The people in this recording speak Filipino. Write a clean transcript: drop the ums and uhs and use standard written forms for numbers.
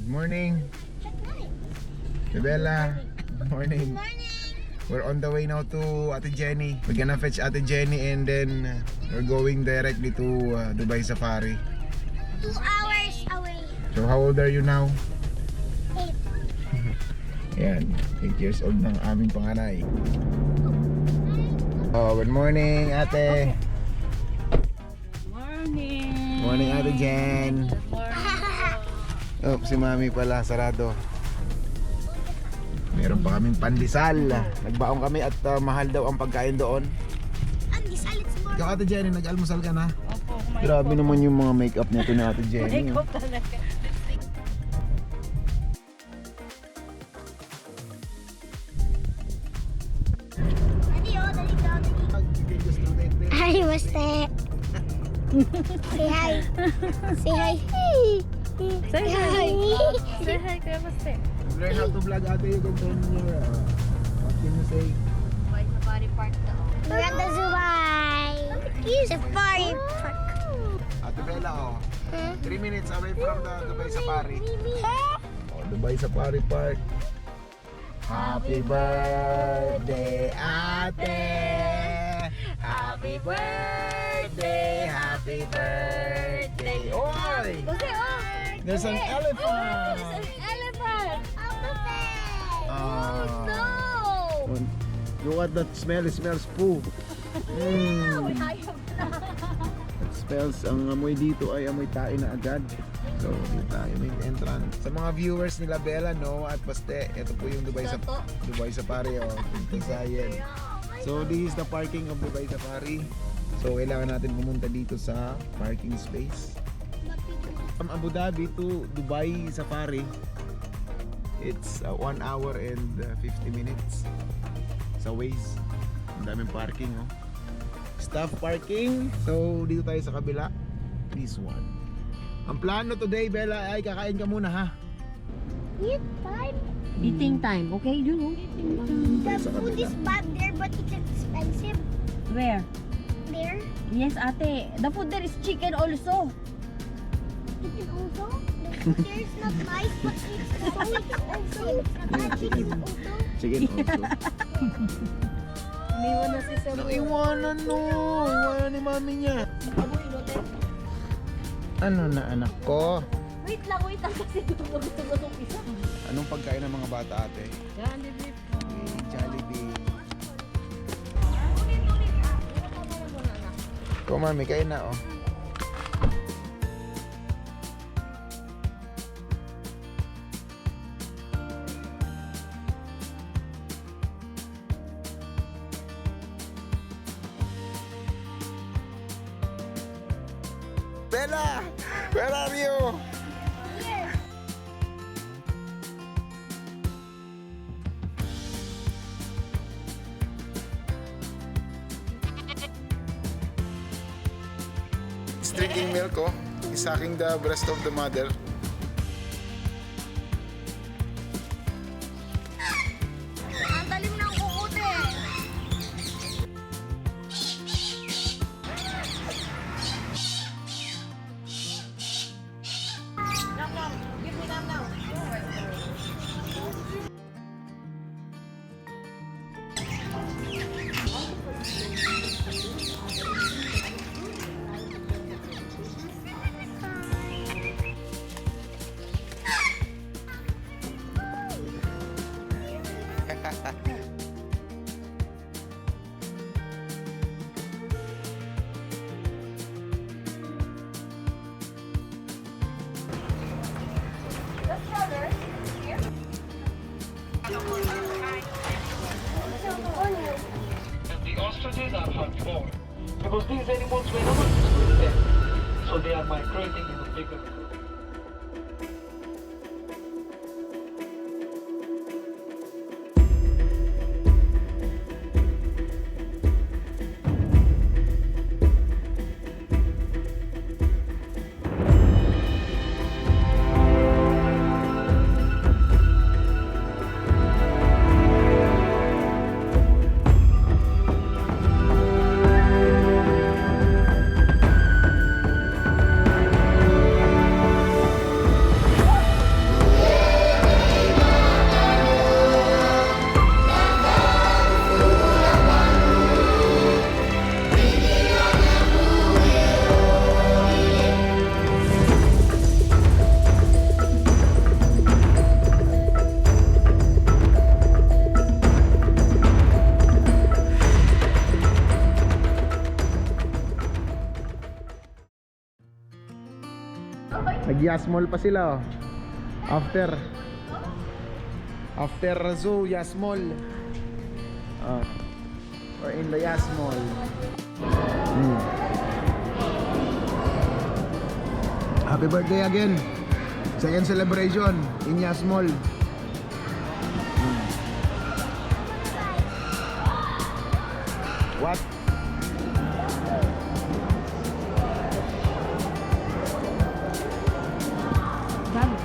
Good morning. Bella. Good morning. We're on the way now to Ate Jenny. We're gonna fetch Ate Jenny and then we're going directly to Dubai Safari. 2 hours away. So how old are you now? 8. Yan, 8 years old ng aming panganay. Oh, good morning, ate. Morning. Morning, Ate Jen. Oh, si Mami pala, sarado. Meron pa kaming pandesal. Nagbaon kami at mahal daw ang pagkain doon. Pandesal, it's more. Ikaw, Ate Jenny, nag-almusal ka na? Opo, Grabe naman yung mga makeup nito ni Ate Jenny. Ikaw talaga. Hi, Maste. Say hi. Say hi. Say hi. Say hi, Kuya Maste. Learn how to vlog, Ate. You can turn your... what can you say? Safari Park daw. We're at the Dubai Safari Park. Ate Bella, oh. 3 minutes away from the Dubai Safari. Oh, Dubai Safari Park. Happy birthday, Ate! Happy birthday! Happy birthday! Oy! There's an elephant! Elephant. Oh, No. Look at that smell. It smells poo. It smells, ang amoy dito ay amoy tae na agad. So, dito tayo main entrance. Sa mga viewers nila Bella, no, at Baste, ito po yung Dubai Safari, oh, Pintasayan. So, this is the parking of Dubai Safari. So, kailangan natin pumunta dito sa parking space. From Abu Dhabi to Dubai Safari, it's 1 hour and 50 minutes sa Waze. Ang daming parking, oh. Staff parking. So, dito tayo sa kabila. This one. Ang plano today, Bella, ay kakain ka muna, ha? Eat time. Eating time, okay? You know? The food is bad there, but it's expensive. Where? There. Yes, ate. The food there is chicken also. Chicken also. The food there is not nice, but it's so expensive. It's not chicken also. Chicken also. Umiwan na si Sam. Naiwanan, no. Iwanan ni mami niya. Ano na, anak ko? Wait lang kasi gusto ko itong isa. Anong pagkain ng mga bata, ate? Yan, dito. Jollibee. Ikaw, mami, kain na, oh. Bella! Where are you? Here. It's drinking milk, oh. He's sucking the breast of the mother. Ang talim ng kukote. The ostriches are hardborn because these animals were never used to them, so they are migrating in a bigger group. Yas Mall pa sila oh. After zoo, Yas Mall. We're in the Yas Mall. Happy birthday again. Second celebration in Yas Mall. What? Dami.